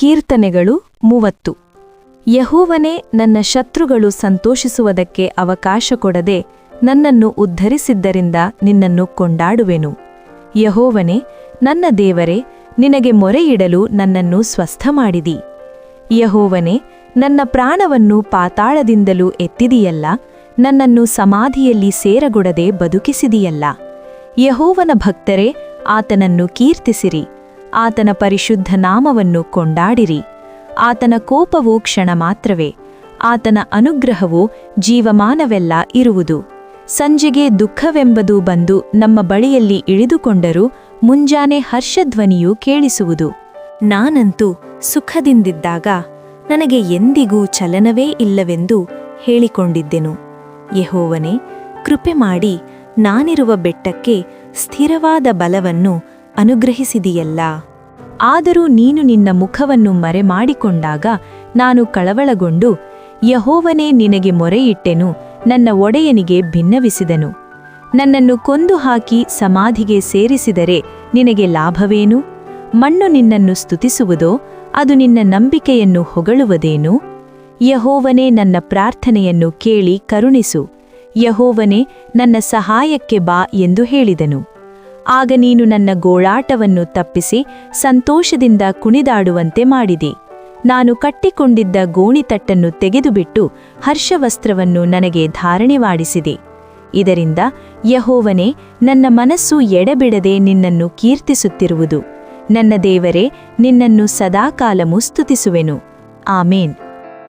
ಕೀರ್ತನೆಗಳು 30. ಯೆಹೋವನೇ, ನನ್ನ ಶತ್ರುಗಳು ಸಂತೋಷಿಸುವುದಕ್ಕೆ ಅವಕಾಶ ಕೊಡದೆ ನನ್ನನ್ನು ಉದ್ಧರಿಸಿದ್ದರಿಂದ ನಿನ್ನನ್ನು ಕೊಂಡಾಡುವೆನು. ಯೆಹೋವನೇ, ನನ್ನ ದೇವರೇ, ನಿನಗೆ ಮೊರೆಯಿಡಲು ನನ್ನನ್ನು ಸ್ವಸ್ಥಮಾಡಿದಿ. ಯೆಹೋವನೇ, ನನ್ನ ಪ್ರಾಣವನ್ನು ಪಾತಾಳದಿಂದಲೂ ಎತ್ತಿದಿಯಲ್ಲ, ನನ್ನನ್ನು ಸಮಾಧಿಯಲ್ಲಿ ಸೇರಗೊಡದೆ ಬದುಕಿಸಿದಿಯಲ್ಲ. ಯೆಹೋವನ ಭಕ್ತರೇ, ಆತನನ್ನು ಕೀರ್ತಿಸಿರಿ, ಆತನ ಪರಿಶುದ್ಧ ನಾಮವನ್ನು ಕೊಂಡಾಡಿರಿ. ಆತನ ಕೋಪವು ಕ್ಷಣ ಮಾತ್ರವೇ, ಆತನ ಅನುಗ್ರಹವು ಜೀವಮಾನವೆಲ್ಲ ಇರುವುದು. ಸಂಜೆಗೆ ದುಃಖವೆಂಬುದು ಬಂದು ನಮ್ಮ ಬಳಿಯಲ್ಲಿ ಇಳಿದುಕೊಂಡರೂ ಮುಂಜಾನೆ ಹರ್ಷಧ್ವನಿಯು ಕೇಳಿಸುವುದು. ನಾನಂತೂ ಸುಖದಿಂದಿದ್ದಾಗ ನನಗೆ ಎಂದಿಗೂ ಚಲನವೇ ಇಲ್ಲವೆಂದು ಹೇಳಿಕೊಂಡಿದ್ದೆನು. ಯೆಹೋವನೇ, ಕೃಪೆ ಮಾಡಿ ನಾನಿರುವ ಬೆಟ್ಟಕ್ಕೆ ಸ್ಥಿರವಾದ ಬಲವನ್ನು ಅನುಗ್ರಹಿಸಿದಿಯಲ್ಲ. ಆದರೂ ನೀನು ನಿನ್ನ ಮುಖವನ್ನು ಮರೆಮಾಡಿಕೊಂಡಾಗ ನಾನು ಕಳವಳಗೊಂಡು, ಯೆಹೋವನೇ, ನಿನಗೆ ಮೊರೆಯಿಟ್ಟೆನು, ನನ್ನ ಒಡೆಯನಿಗೆ ಭಿನ್ನವಿಸಿದನು. ನನ್ನನ್ನು ಕೊಂದು ಹಾಕಿ ಸಮಾಧಿಗೆ ಸೇರಿಸಿದರೆ ನಿನಗೆ ಲಾಭವೇನು? ಮಣ್ಣು ನಿನ್ನನ್ನು ಸ್ತುತಿಸುವುದೋ? ಅದು ನಿನ್ನ ನಂಬಿಕೆಯನ್ನು ಹೊಗಳುವುದೇನು? ಯೆಹೋವನೇ, ನನ್ನ ಪ್ರಾರ್ಥನೆಯನ್ನು ಕೇಳಿ ಕರುಣಿಸು. ಯೆಹೋವನೇ, ನನ್ನ ಸಹಾಯಕ್ಕೆ ಬಾ ಎಂದು ಹೇಳಿದನು. ಆಗ ನೀನು ನನ್ನ ಗೋಳಾಟವನ್ನು ತಪ್ಪಿಸಿ ಸಂತೋಷದಿಂದ ಕುಣಿದಾಡುವಂತೆ ಮಾಡಿದೆ. ನಾನು ಕಟ್ಟಿಕೊಂಡಿದ್ದ ಗೋಣಿತಟ್ಟನ್ನು ತೆಗೆದುಬಿಟ್ಟು ಹರ್ಷವಸ್ತ್ರವನ್ನು ನನಗೆ ಧಾರಣೆಮಾಡಿಸಿದೆ. ಇದರಿಂದ ಯೆಹೋವನೇ, ನನ್ನ ಮನಸ್ಸು ಎಡೆಬಿಡದೆ ನಿನ್ನನ್ನು ಕೀರ್ತಿಸುತ್ತಿರುವುದು. ನನ್ನ ದೇವರೇ, ನಿನ್ನನ್ನು ಸದಾಕಾಲಮೂ ಸ್ತುತಿಸುವೆನು. ಆಮೇನ್.